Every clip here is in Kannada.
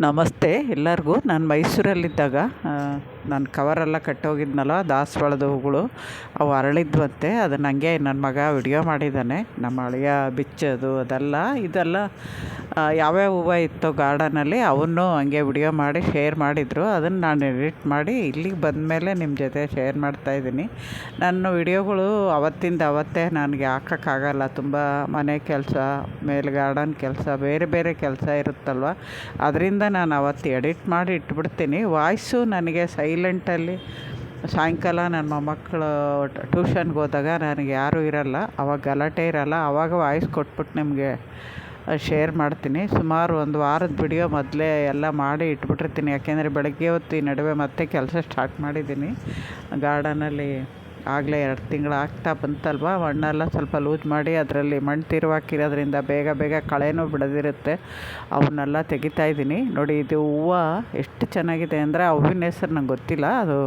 ನಮಸ್ತೆ ಎಲ್ಲರಿಗೂ. ನಾನು ಮೈಸೂರಲ್ಲಿದ್ದಾಗ ನಾನು ಕವರೆಲ್ಲ ಕಟ್ಟೋಗಿದ್ನಲ್ಲ ದಾಸವಾಳದ ಹೂಗಳು, ಅವು ಅರಳಿದ್ವಂತೆ. ಅದನ್ನು ಹಂಗೆ ನನ್ನ ಮಗ ವಿಡಿಯೋ ಮಾಡಿದ್ದಾನೆ. ನಮ್ಮ ಅಳಿಯ ಬಿಚ್ಚೋದು ಇದೆಲ್ಲ ಯಾವ್ಯಾವ ಹೂವು ಇತ್ತೋ ಗಾರ್ಡನಲ್ಲಿ ಅವನ್ನು ಹಂಗೆ ವಿಡಿಯೋ ಮಾಡಿ ಶೇರ್ ಮಾಡಿದರು. ಅದನ್ನು ನಾನು ಎಡಿಟ್ ಮಾಡಿ ಇಲ್ಲಿಗೆ ಬಂದಮೇಲೆ ನಿಮ್ಮ ಜೊತೆ ಶೇರ್ ಮಾಡ್ತಾಯಿದ್ದೀನಿ. ನನ್ನ ವಿಡಿಯೋಗಳು ಅವತ್ತೇ ನನಗೆ ಹಾಕೋಕ್ಕಾಗಲ್ಲ. ತುಂಬ ಮನೆ ಕೆಲಸ, ಮೇಲೆ ಗಾರ್ಡನ್ ಕೆಲಸ, ಬೇರೆ ಬೇರೆ ಕೆಲಸ ಇರುತ್ತಲ್ವ, ಅದರಿಂದ ನಾನು ಅವತ್ತು ಎಡಿಟ್ ಮಾಡಿ ಇಟ್ಬಿಡ್ತೀನಿ. ವಾಯ್ಸು ನನಗೆ ಸೈಲೆಂಟಲ್ಲಿ ಸಾಯಂಕಾಲ ನನ್ನ ಮೊಮ್ಮಕ್ಕಳು ಟ್ಯೂಷನ್ಗೆ ಹೋದಾಗ ನನಗೆ ಯಾರೂ ಇರಲ್ಲ, ಅವಾಗ ಗಲಾಟೆ ಇರಲ್ಲ, ಆವಾಗ ವಾಯ್ಸ್ ಕೊಟ್ಬಿಟ್ಟು ನಿಮಗೆ ಶೇರ್ ಮಾಡ್ತೀನಿ. ಸುಮಾರು ಒಂದು ವಾರದ ವಿಡಿಯೋ ಮೊದಲೇ ಎಲ್ಲ ಮಾಡಿ ಇಟ್ಬಿಟ್ಟಿರ್ತೀನಿ. ಯಾಕೆಂದರೆ ಬೆಳಗ್ಗೆ ಹೊತ್ತು ಈ ನಡುವೆ ಮತ್ತೆ ಕೆಲಸ ಸ್ಟಾರ್ಟ್ ಮಾಡಿದ್ದೀನಿ ಗಾರ್ಡನಲ್ಲಿ. ಆಗಲೇ 2 ತಿಂಗಳು ಆಗ್ತಾ ಬಂತಲ್ವ, ಮಣ್ಣೆಲ್ಲ ಸ್ವಲ್ಪ ಲೂಸ್ ಮಾಡಿ ಅದರಲ್ಲಿ ಮಣ್ಣು ತಿರುವು ಹಾಕಿರೋದ್ರಿಂದ ಬೇಗ ಕಳೆನೂ ಬಿಡದಿರುತ್ತೆ. ಅವನ್ನೆಲ್ಲ ತೆಗಿತಾಯಿದ್ದೀನಿ. ನೋಡಿ, ಇದು ಹೂವು ಎಷ್ಟು ಚೆನ್ನಾಗಿದೆ ಅಂದರೆ, ಆ ಹೂವಿನ ಹೆಸರು ನಂಗೆ ಗೊತ್ತಿಲ್ಲ. ಅದು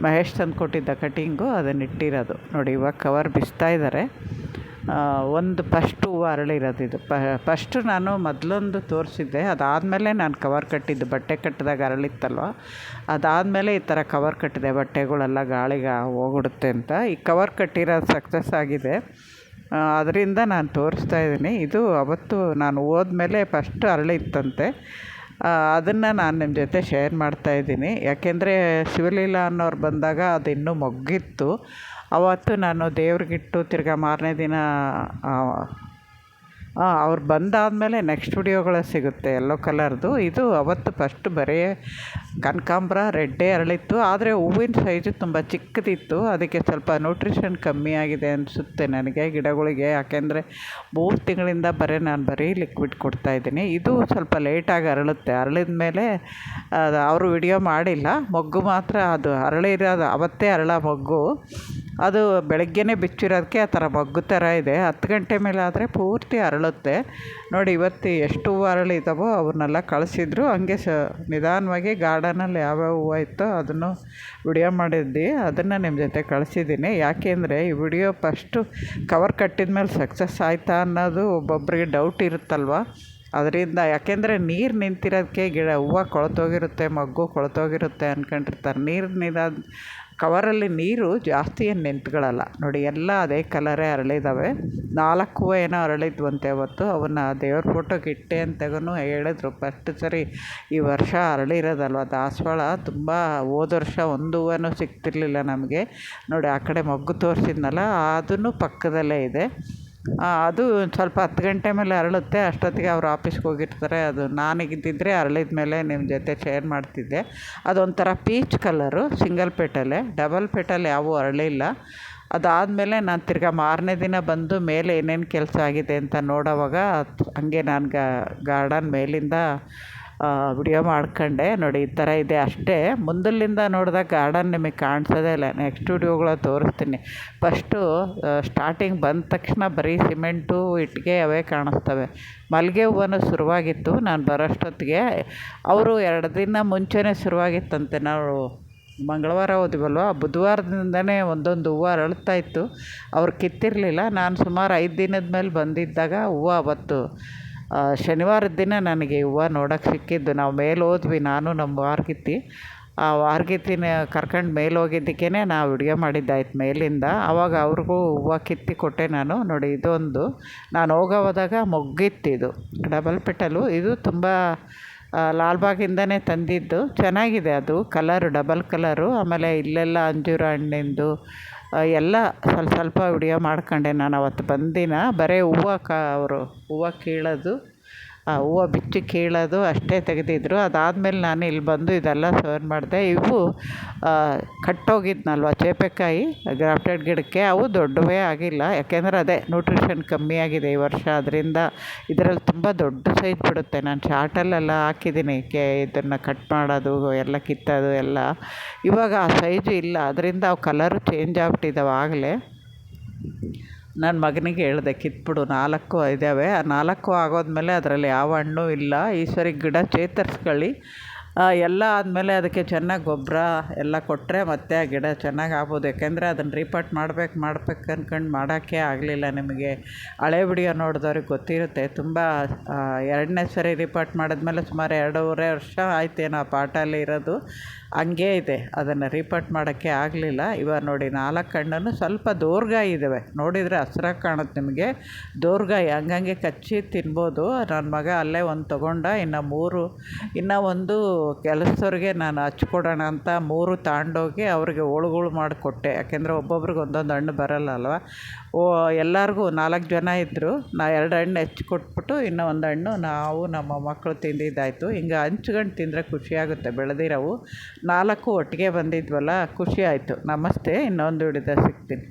ಮಹೇಶ್ ತಂದು ಕೊಟ್ಟಿದ್ದ ಕಟಿಂಗು, ಅದನ್ನು ಇಟ್ಟಿರೋದು ನೋಡಿ. ಇವಾಗ ಕವರ್ ಬಿಚ್ತಾ ಇದ್ದಾರೆ. ಒಂದು ಫಸ್ಟ್ ಹೂವು ಅರಳಿರೋದು ಇದು. ಫಸ್ಟು ನಾನು ಮೊದಲೊಂದು ತೋರಿಸಿದ್ದೆ, ಅದಾದಮೇಲೆ ನಾನು ಕವರ್ ಕಟ್ಟಿದ್ದು. ಬಟ್ಟೆ ಕಟ್ಟಿದಾಗ ಅರಳಿತ್ತಲ್ವ, ಅದಾದಮೇಲೆ ಈ ಥರ ಕವರ್ ಕಟ್ಟಿದೆ. ಬಟ್ಟೆಗಳೆಲ್ಲ ಗಾಳಿಗೆ ಹೋಗ್ಬಿಡುತ್ತೆ ಅಂತ ಈ ಕವರ್ ಕಟ್ಟಿರೋದು ಸಕ್ಸಸ್ ಆಗಿದೆ. ಅದರಿಂದ ನಾನು ತೋರಿಸ್ತಾ ಇದ್ದೀನಿ. ಇದು ಅವತ್ತು ನಾನು ಹೋದ್ಮೇಲೆ ಫಸ್ಟ್ ಅರಳಿತ್ತಂತೆ. ಅದನ್ನು ನಾನು ನಿಮ್ಮ ಜೊತೆ ಶೇರ್ ಮಾಡ್ತಾಯಿದ್ದೀನಿ. ಯಾಕೆಂದರೆ ಶಿವಲೀಲಾ ಅನ್ನೋರು ಬಂದಾಗ ಅದು ಇನ್ನೂ ಮೊಗ್ಗಿತ್ತು. ಅವತ್ತು ನಾನು ದೇವ್ರಿಗಿಟ್ಟು ತಿರ್ಗಾ ಮಾರನೇ ದಿನ ಅವ್ರು ಬಂದಾದಮೇಲೆ ನೆಕ್ಸ್ಟ್ ವಿಡಿಯೋಗಳು ಸಿಗುತ್ತೆ ಯೆಲ್ಲೋ ಕಲರ್ದು. ಇದು ಅವತ್ತು ಫಸ್ಟ್ ಬರೀ ಕನಕಾಂಬರ ರೆಡ್ಡೇ ಅರಳಿತ್ತು. ಆದರೆ ಹೂವಿನ ಸೈಜು ತುಂಬ ಚಿಕ್ಕದಿತ್ತು. ಅದಕ್ಕೆ ಸ್ವಲ್ಪ ನ್ಯೂಟ್ರಿಷನ್ ಕಮ್ಮಿ ಆಗಿದೆ ಅನಿಸುತ್ತೆ ನನಗೆ ಗಿಡಗಳಿಗೆ. ಯಾಕೆಂದರೆ 3 ತಿಂಗಳಿಂದ ಬರೀ ಲಿಕ್ವಿಡ್ ಕೊಡ್ತಾಯಿದ್ದೀನಿ. ಇದು ಸ್ವಲ್ಪ ಲೇಟಾಗಿ ಅರಳುತ್ತೆ. ಅರಳಿದ ಮೇಲೆ ಅವರು ವಿಡಿಯೋ ಮಾಡಿಲ್ಲ. ಮೊಗ್ಗು ಮಾತ್ರ ಅದು ಅರಳಿರೋದು ಅವತ್ತೇ ಮೊಗ್ಗು. ಅದು ಬೆಳಗ್ಗೆನೇ ಬಿಚ್ಚಿರೋದಕ್ಕೆ ಆ ಥರ ಮೊಗ್ಗು ಥರ ಇದೆ. 10 ಗಂಟೆ ಮೇಲೆ ಆದರೆ ಪೂರ್ತಿ ಅರಳುತ್ತೆ. ನೋಡಿ, ಇವತ್ತು ಎಷ್ಟು ಹೂವು ಅರಳಿದ್ದಾವೋ ಅವನ್ನೆಲ್ಲ ಕಳಿಸಿದ್ರು. ಹಂಗೆ ನಿಧಾನವಾಗಿ ಗಾರ್ಡನಲ್ಲಿ ಯಾವ್ಯಾವ ಹೂವು ಇತ್ತೋ ಅದನ್ನು ವಿಡಿಯೋ ಮಾಡಿದ್ದೆ. ಅದನ್ನು ನಿಮ್ಮ ಜೊತೆ ಕಳಿಸಿದ್ದೀನಿ. ಯಾಕೆಂದರೆ ಈ ವಿಡಿಯೋ ಫಸ್ಟು ಕವರ್ ಕಟ್ಟಿದ ಮೇಲೆ ಸಕ್ಸಸ್ ಆಯಿತಾ ಅನ್ನೋದು ಒಬ್ಬೊಬ್ಬರಿಗೆ ಡೌಟ್ ಇರುತ್ತಲ್ವ, ಅದರಿಂದ. ಯಾಕೆಂದರೆ ನೀರು ನಿಂತಿರೋದಕ್ಕೆ ಹೂವು ಕೊಳ್ತೋಗಿರುತ್ತೆ, ಮೊಗ್ಗು ಕೊಳ್ತೋಗಿರುತ್ತೆ ಅಂದ್ಕೊಂಡಿರ್ತಾರೆ. ಕವರಲ್ಲಿ ನೀರು ಜಾಸ್ತಿ ಏನು ನಿಂತ್ಕೊಳ್ಳಲ್ಲ. ನೋಡಿ, ಎಲ್ಲ ಅದೇ ಕಲರೇ ಅರಳಿದ್ದಾವೆ. 4 ಹೂವು ಏನೋ ಅರಳಿದ್ವಂತೆ ಅವತ್ತು. ಅವನ್ನ ದೇವ್ರ ಫೋಟೋಗೆ ಇಟ್ಟೆ ಅಂತಗೂ ಹೇಳಿದ್ರು. ಫಸ್ಟ್ ಸರಿ ಈ ವರ್ಷ ಅರಳಿರೋದಲ್ವ ದಾಸವಾಳ. ತುಂಬ ಹೋದ ವರ್ಷ ಒಂದು ಹೂವೂ ಸಿಗ್ತಿರ್ಲಿಲ್ಲ ನಮಗೆ. ನೋಡಿ, ಆ ಕಡೆ ಮೊಗ್ಗು ತೋರಿಸಿದ್ನಲ್ಲ, ಅದನ್ನು ಪಕ್ಕದಲ್ಲೇ ಇದೆ. ಅದು ಸ್ವಲ್ಪ 10 ಗಂಟೆ ಮೇಲೆ ಅರಳುತ್ತೆ. ಅಷ್ಟೊತ್ತಿಗೆ ಅವ್ರು ಆಫೀಸ್ಗೆ ಹೋಗಿರ್ತಾರೆ. ಅದು ನಾನಿಗಿದ್ದಿದ್ರೆ ಅರಳಿದ ಮೇಲೆ ನಿಮ್ಮ ಜೊತೆ ಶೇರ್ ಮಾಡ್ತಿದ್ದೆ. ಅದೊಂಥರ ಪೀಚ್ ಕಲರು, ಸಿಂಗಲ್ ಪೆಟಲೆ. ಡಬಲ್ ಪೆಟಲ್ ಯಾವೂ ಅರಳಿಲ್ಲ. ಅದಾದಮೇಲೆ ನಾನು ತಿರ್ಗಾ ಮಾರನೇ ದಿನ ಬಂದು ಮೇಲೆ ಏನೇನು ಕೆಲಸ ಆಗಿದೆ ಅಂತ ನೋಡೋವಾಗ ಹಂಗೆ ನಾನು ಗಾರ್ಡನ್ ಮೇಲಿಂದ ವಿಡಿಯೋ ಮಾಡ್ಕೊಂಡೆ. ನೋಡಿ, ಈ ಥರ ಇದೆ ಅಷ್ಟೇ. ಮುಂದಲ್ಲಿಂದ ನೋಡಿದಾಗ ಗಾರ್ಡನ್ ನಿಮಗೆ ಕಾಣಿಸೋದೇ ಇಲ್ಲ. ನೆಕ್ಸ್ಟ್ ವಿಡಿಯೋಗಳ ತೋರಿಸ್ತೀನಿ. ಫಸ್ಟು ಸ್ಟಾರ್ಟಿಂಗ್ ಬಂದ ತಕ್ಷಣ ಬರೀ ಸಿಮೆಂಟು, ಇಟ್ಟಿಗೆ ಅವೇ ಕಾಣಿಸ್ತವೆ. ಮಲ್ಲಿಗೆ ಹೂವು ಶುರುವಾಗಿತ್ತು ನಾನು ಬರೋಷ್ಟೊತ್ತಿಗೆ. ಅವರು 2 ದಿನ ಮುಂಚೆನೇ ಶುರುವಾಗಿತ್ತಂತೆ. ನಾವು ಮಂಗಳವಾರ ಹೋದ್ವಲ್ವ, ಬುಧವಾರದಿಂದನೇ ಒಂದೊಂದು ಹೂವು ಅರಳ್ತಾ ಇತ್ತು. ಅವ್ರು ಕಿತ್ತಿರಲಿಲ್ಲ. ನಾನು ಸುಮಾರು 5 ದಿನದ ಮೇಲೆ ಬಂದಿದ್ದಾಗ ಹೂವು ಅವತ್ತು ಶನಿವಾರದ ದಿನ ನನಗೆ ಹೂವು ನೋಡೋಕ್ಕೆ ಸಿಕ್ಕಿದ್ದು. ನಾವು ಮೇಲೆ ಹೋದ್ವಿ, ನಾನು ನಮ್ಮ ವಾರ್ಗಿತ್ತಿ. ಆ ವಾರ್ಗಿತ್ತಿನ ಕರ್ಕೊಂಡು ಮೇಲೆ ಹೋಗಿದ್ದಕ್ಕೇ ನಾವು ವಿಡಿಯೋ ಮಾಡಿದ್ದಾಯ್ತು ಮೇಲಿಂದ. ಆವಾಗ ಅವ್ರಿಗೂ ಹೂವು ಕಿತ್ತಿ ಕೊಟ್ಟೆ ನಾನು. ನೋಡಿ, ಇದೊಂದು ನಾನು ಹೋದಾಗ ಮೊಗ್ಗಿತ್ತಿದು ಡಬಲ್ ಪೆಟಲು. ಇದು ತುಂಬ ಲಾಲ್ಬಾಗಿಂದನೇ ತಂದಿದ್ದು. ಚೆನ್ನಾಗಿದೆ ಅದು ಕಲರು, ಡಬಲ್ ಕಲರು. ಆಮೇಲೆ ಇಲ್ಲೆಲ್ಲ ಅಂಜೂರ ಹಣ್ಣಿಂದು ಎಲ್ಲ ಸ್ವಲ್ಪ ವಿಡಿಯೋ ಮಾಡ್ಕೊಂಡೆ ನಾನು ಅವತ್ತು ಬಂದಿನ. ಬರೀ ಅವರು ಹೂವು ಕೀಳೋದು, ಹೂವು ಬಿಚ್ಚಿ ಕೀಳೋದು ಅಷ್ಟೇ ತೆಗೆದಿದ್ರು. ಅದಾದಮೇಲೆ ನಾನು ಇಲ್ಲಿ ಬಂದು ಇದೆಲ್ಲ ಶೇರ್ ಮಾಡಿದೆ. ಇವು ಕಟ್ಟೋಗಿದ್ನಲ್ವ ಚೇಪೆಕಾಯಿ ಗ್ರಾಫ್ಟೆಡ್ ಗಿಡಕ್ಕೆ, ಅವು ದೊಡ್ಡವೇ ಆಗಿಲ್ಲ. ಯಾಕೆಂದರೆ ಅದೇ ನ್ಯೂಟ್ರಿಷನ್ ಕಮ್ಮಿ ಆಗಿದೆ ಈ ವರ್ಷ. ಅದರಿಂದ ಇದರಲ್ಲಿ ತುಂಬ ದೊಡ್ಡ ಸೈಜ್ ಬಿಡುತ್ತೆ. ನಾನು ಶಾರ್ಟಲ್ಲೆಲ್ಲ ಹಾಕಿದ್ದೀನಿ ಇದನ್ನು ಕಟ್ ಮಾಡೋದು ಎಲ್ಲ, ಕಿತ್ತೋದು ಎಲ್ಲ. ಇವಾಗ ಆ ಸೈಜು ಇಲ್ಲ. ಅದರಿಂದ ಅವು ಕಲರು ಚೇಂಜ್ ಆಗ್ಬಿಟ್ಟಿದ್ದಾವೆ. ಆಗಲೇ ನನ್ನ ಮಗನಿಗೆ ಹೇಳಿದೆ, ಕಿತ್ಬಿಡು. 4 ಇದ್ದಾವೆ. ಆ 4 ಆಗೋದ್ಮೇಲೆ ಅದರಲ್ಲಿ ಯಾವ ಹಣ್ಣು ಇಲ್ಲ. ಈ ಸರಿ ಗಿಡ ಚೇತರಿಸ್ಕೊಳ್ಳಿ, ಎಲ್ಲ ಆದಮೇಲೆ ಅದಕ್ಕೆ ಚೆನ್ನಾಗಿ ಗೊಬ್ಬರ ಎಲ್ಲ ಕೊಟ್ಟರೆ ಮತ್ತೆ ಆ ಗಿಡ ಚೆನ್ನಾಗಿ ಆಗ್ಬೋದು. ಯಾಕೆಂದರೆ ಅದನ್ನು ರೀಪಾಟ್ ಮಾಡ್ಬೇಕು ಅಂದ್ಕೊಂಡು ಮಾಡೋಕ್ಕೆ ಆಗಲಿಲ್ಲ. ನಿಮಗೆ ಹಳೆ ವಿಡಿಯೋ ನೋಡಿದವ್ರಿಗೆ ಗೊತ್ತಿರುತ್ತೆ. ತುಂಬ 2ನೇ ಸರಿ ರೀಪಾಟ್ ಮಾಡಿದ್ಮೇಲೆ ಸುಮಾರು 2.5 ವರ್ಷ ಆಯ್ತೇನೋ ಆ ಪಾಟಲ್ಲಿ ಇರೋದು. ಹಂಗೇ ಇದೆ, ಅದನ್ನು ರೀಪಾಟ್ ಮಾಡೋಕ್ಕೆ ಆಗಲಿಲ್ಲ. ಇವಾಗ ನೋಡಿ 4 ಹಣ್ಣನ್ನು ಸ್ವಲ್ಪ ದೋರ್ಗಾಯಿ ಇದ್ದಾವೆ, ನೋಡಿದರೆ ಹಸ್ರಾಗಿ ಕಾಣುತ್ತೆ ನಿಮಗೆ. ದೋರ್ಗಾಯಿ ಹಂಗಂಗೆ ಕಚ್ಚಿ ತಿನ್ಬೋದು. ನನ್ನ ಮಗ ಅಲ್ಲೇ ಒಂದು ತೊಗೊಂಡ, ಇನ್ನೂ ಒಂದು ಕೆಲಸದವ್ರಿಗೆ ನಾನು ಹಚ್ಕೊಡೋಣ ಅಂತ 3 ತಗೊಂಡೋಗಿ ಅವ್ರಿಗೆ ಹೋಳುಗಳು ಮಾಡಿಕೊಟ್ಟೆ. ಯಾಕೆಂದರೆ ಒಬ್ಬೊಬ್ರಿಗೆ ಒಂದೊಂದು ಹಣ್ಣು ಬರೋಲ್ಲ ಅಲ್ವ. ಎಲ್ಲರಿಗೂ 4 ಜನ ಇದ್ದರು. ನಾ 2 ಹಣ್ಣು ಕೊಟ್ಬಿಟ್ಟು ಇನ್ನೂ 1 ಹಣ್ಣು ನಾವು ನಮ್ಮ ಮಕ್ಕಳು ತಿಂದಿದ್ದಾಯಿತು. ಹಿಂಗೆ ಹಂಚ್ಕೊಂಡು ತಿಂದರೆ ಖುಷಿಯಾಗುತ್ತೆ. ಬೆಳೆದಿರೋವು 4 ಒಟ್ಟಿಗೆ ಬಂದಿದ್ವಲ್ಲ, ಖುಷಿ ಆಯಿತು. ನಮಸ್ತೆ, ಇನ್ನೊಂದು ವಿಡಿಯೋದಲ್ಲಿ ಸಿಗ್ತೀನಿ.